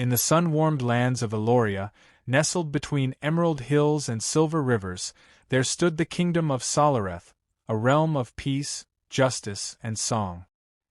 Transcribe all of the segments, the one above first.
In the sun-warmed lands of Eloria, nestled between emerald hills and silver rivers, there stood the kingdom of Solareth, a realm of peace, justice, and song.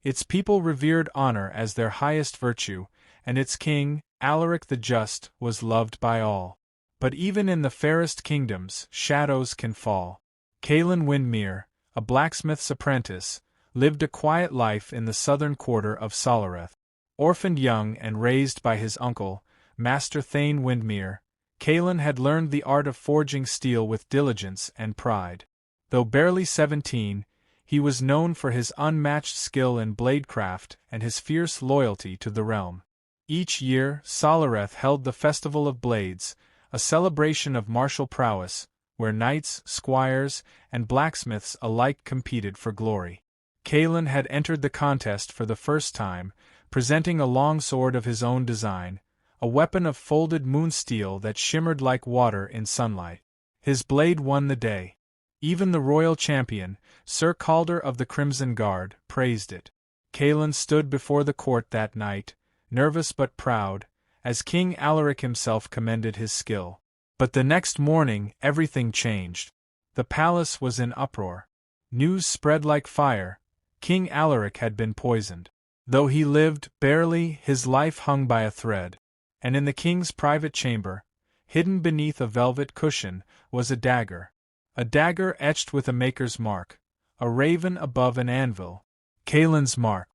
Its people revered honor as their highest virtue, and its king, Alaric the Just, was loved by all. But even in the fairest kingdoms, shadows can fall. Cailan Windmere, a blacksmith's apprentice, lived a quiet life in the southern quarter of Solareth. Orphaned young and raised by his uncle, Master Thane Windmere, Cailan had learned the art of forging steel with diligence and pride. Though barely 17, he was known for his unmatched skill in bladecraft and his fierce loyalty to the realm. Each year, Solareth held the Festival of Blades, a celebration of martial prowess, where knights, squires, and blacksmiths alike competed for glory. Cailan had entered the contest for the first time, presenting a long sword of his own design, a weapon of folded moon steel that shimmered like water in sunlight. His blade won the day. Even the royal champion, Sir Calder of the Crimson Guard, praised it. Cailan stood before the court that night, nervous but proud, as King Alaric himself commended his skill. But the next morning everything changed. The palace was in uproar. News spread like fire. King Alaric had been poisoned. Though he lived barely, his life hung by a thread. And in the king's private chamber, hidden beneath a velvet cushion, was a dagger. A dagger etched with a maker's mark, a raven above an anvil. Cailan's mark.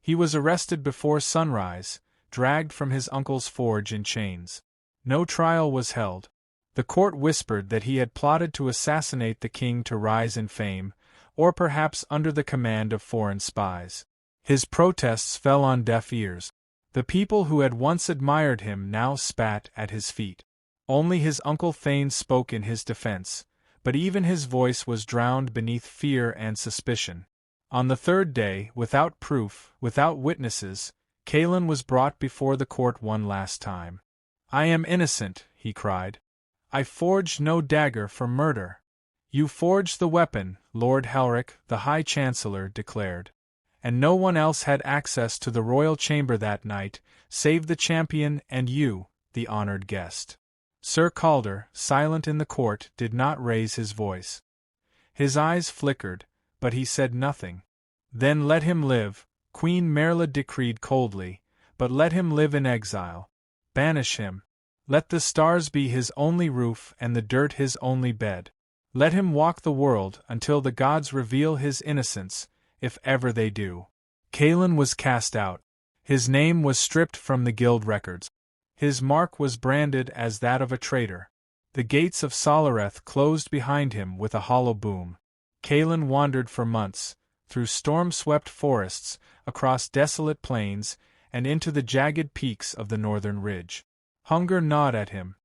He was arrested before sunrise, dragged from his uncle's forge in chains. No trial was held. The court whispered that he had plotted to assassinate the king to rise in fame, or perhaps under the command of foreign spies. His protests fell on deaf ears. The people who had once admired him now spat at his feet. Only his uncle Thane spoke in his defense, but even his voice was drowned beneath fear and suspicion. On the third day, without proof, without witnesses, Cailan was brought before the court one last time. "I am innocent," he cried. "I forged no dagger for murder." "You forged the weapon," Lord Halric, the High Chancellor, declared. "And no one else had access to the royal chamber that night, save the champion and you, the honored guest." Sir Calder, silent in the court, did not raise his voice. His eyes flickered, but he said nothing. "Then let him live," Queen Merla decreed coldly, "but let him live in exile. Banish him. Let the stars be his only roof and the dirt his only bed. Let him walk the world until the gods reveal his innocence, if ever they do." Cailan was cast out. His name was stripped from the guild records. His mark was branded as that of a traitor. The gates of Solareth closed behind him with a hollow boom. Cailan wandered for months, through storm-swept forests, across desolate plains, and into the jagged peaks of the northern ridge. Hunger gnawed at him.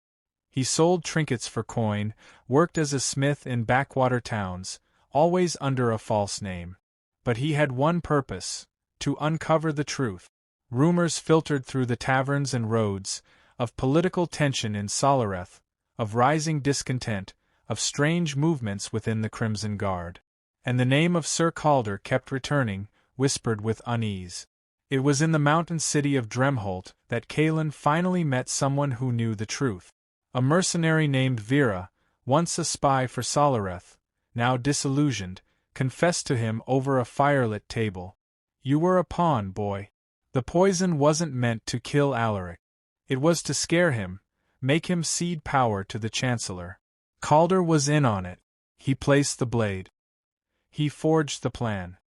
He sold trinkets for coin, worked as a smith in backwater towns, always under a false name. But he had one purpose: to uncover the truth. Rumors filtered through the taverns and roads, of political tension in Solareth, of rising discontent, of strange movements within the Crimson Guard. And the name of Sir Calder kept returning, whispered with unease. It was in the mountain city of Dremholt that Cailan finally met someone who knew the truth. A mercenary named Vera, once a spy for Solareth, now disillusioned, confessed to him over a firelit table. "You were a pawn, boy. The poison wasn't meant to kill Alaric. It was to scare him, make him cede power to the Chancellor. Calder was in on it. He placed the blade. He forged the plan."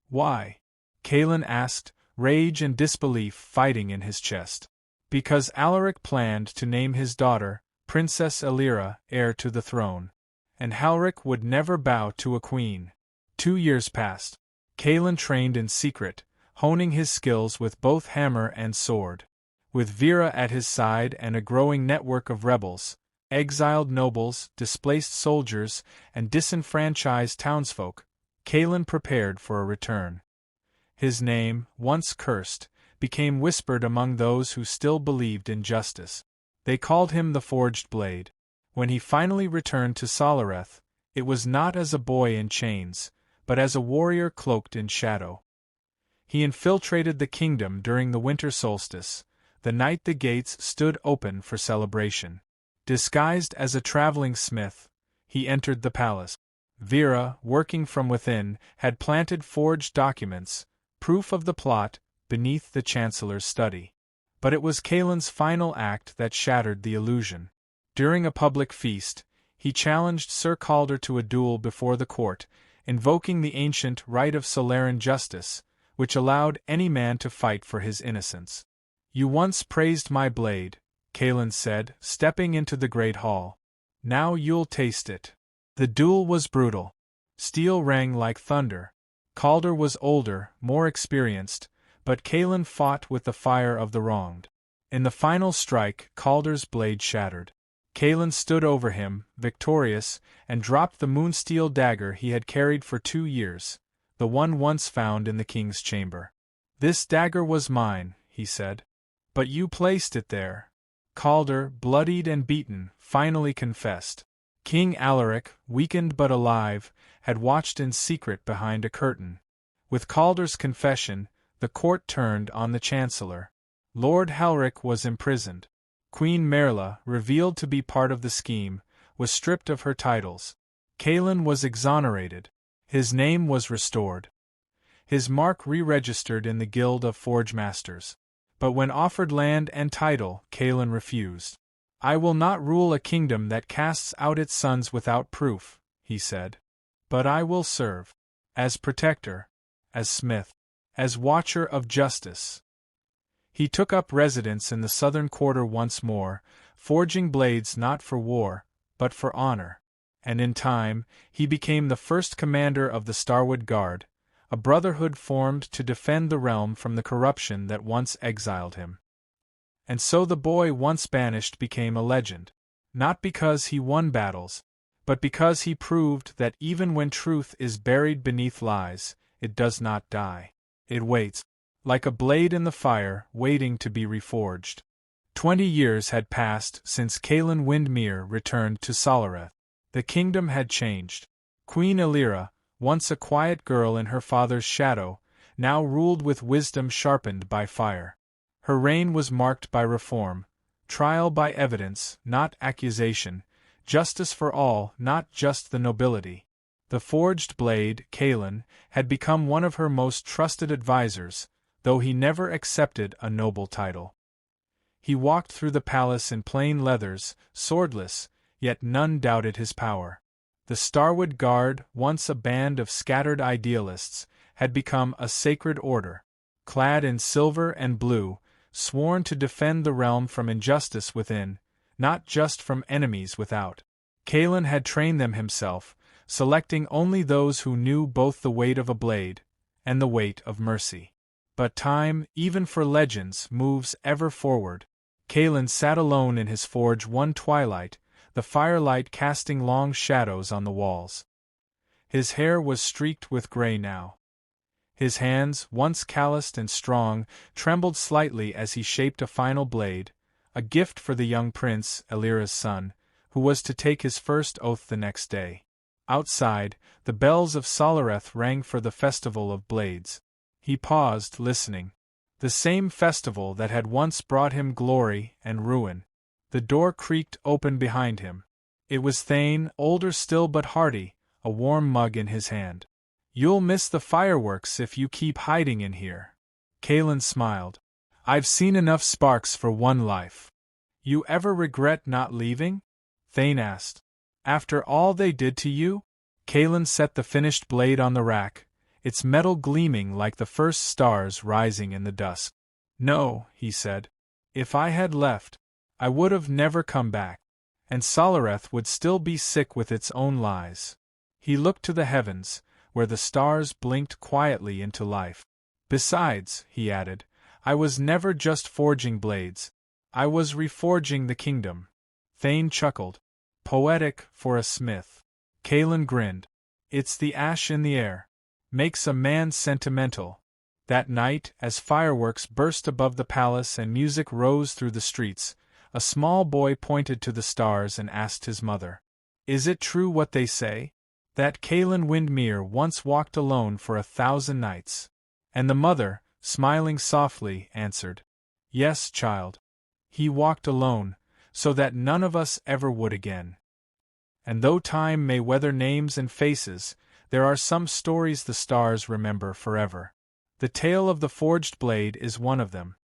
"Why?" Cailan asked, rage and disbelief fighting in his chest. "Because Alaric planned to name his daughter, Princess Elira, heir to the throne. And Halric would never bow to a queen." 2 years passed. Cailan trained in secret, honing his skills with both hammer and sword. With Vera at his side and a growing network of rebels, exiled nobles, displaced soldiers, and disenfranchised townsfolk, Cailan prepared for a return. His name, once cursed, became whispered among those who still believed in justice. They called him the Forged Blade. When he finally returned to Solareth, it was not as a boy in chains, but as a warrior cloaked in shadow. He infiltrated the kingdom during the winter solstice, the night the gates stood open for celebration. Disguised as a traveling smith, he entered the palace. Vera, working from within, had planted forged documents, proof of the plot, beneath the chancellor's study. But it was Kaelin's final act that shattered the illusion. During a public feast, he challenged Sir Calder to a duel before the court, invoking the ancient right of Solaren justice, which allowed any man to fight for his innocence. "You once praised my blade," Kaelin said, stepping into the great hall. "Now you'll taste it." The duel was brutal. Steel rang like thunder. Calder was older, more experienced, but Kaelin fought with the fire of the wronged. In the final strike, Calder's blade shattered. Kaelin stood over him, victorious, and dropped the moonsteel dagger he had carried for 2 years, the one once found in the king's chamber. "This dagger was mine," he said. "But you placed it there." Calder, bloodied and beaten, finally confessed. King Alaric, weakened but alive, had watched in secret behind a curtain. With Calder's confession, the court turned on the chancellor. Lord Halric was imprisoned. Queen Merla, revealed to be part of the scheme, was stripped of her titles. Kaelin was exonerated. His name was restored. His mark re-registered in the Guild of Forge Masters. But when offered land and title, Kaelin refused. "I will not rule a kingdom that casts out its sons without proof," he said. "But I will serve. As protector. As smith. As watcher of justice." He took up residence in the southern quarter once more, forging blades not for war, but for honor. And in time, he became the first commander of the Starwood Guard, a brotherhood formed to defend the realm from the corruption that once exiled him. And so the boy once banished became a legend. Not because he won battles, but because he proved that even when truth is buried beneath lies, it does not die. It waits, like a blade in the fire, waiting to be reforged. 20 years had passed since Kaelin Windmere returned to Solareth. The kingdom had changed. Queen Illyra, once a quiet girl in her father's shadow, now ruled with wisdom sharpened by fire. Her reign was marked by reform, trial by evidence, not accusation, justice for all, not just the nobility. The forged blade, Kaelin, had become one of her most trusted advisors, though he never accepted a noble title. He walked through the palace in plain leathers, swordless, yet none doubted his power. The Starwood Guard, once a band of scattered idealists, had become a sacred order, clad in silver and blue, sworn to defend the realm from injustice within, not just from enemies without. Kaelin had trained them himself, selecting only those who knew both the weight of a blade and the weight of mercy. But time, even for legends, moves ever forward. Kaelin sat alone in his forge one twilight, the firelight casting long shadows on the walls. His hair was streaked with gray now. His hands, once calloused and strong, trembled slightly as he shaped a final blade, a gift for the young prince, Illyra's son, who was to take his first oath the next day. Outside, the bells of Solareth rang for the festival of blades. He paused, listening. The same festival that had once brought him glory and ruin. The door creaked open behind him. It was Thane, older still but hearty, a warm mug in his hand. "You'll miss the fireworks if you keep hiding in here." Kaelin smiled. "I've seen enough sparks for one life." "You ever regret not leaving?" Thane asked. "After all they did to you?" Kaelin set the finished blade on the rack, its metal gleaming like the first stars rising in the dusk. "No," he said. "If I had left, I would have never come back. And Solareth would still be sick with its own lies." He looked to the heavens, where the stars blinked quietly into life. "Besides," he added, "I was never just forging blades. I was reforging the kingdom." Thane chuckled. "Poetic for a smith." Kaelin grinned. "It's the ash in the air. Makes a man sentimental." That night, as fireworks burst above the palace and music rose through the streets, a small boy pointed to the stars and asked his mother, "Is it true what they say? That Kaelin Windmere once walked alone for 1,000 nights?" And the mother, smiling softly, answered, Yes, child. He walked alone, so that none of us ever would again. And though time may weather names and faces, there are some stories the stars remember forever. The tale of the forged blade is one of them.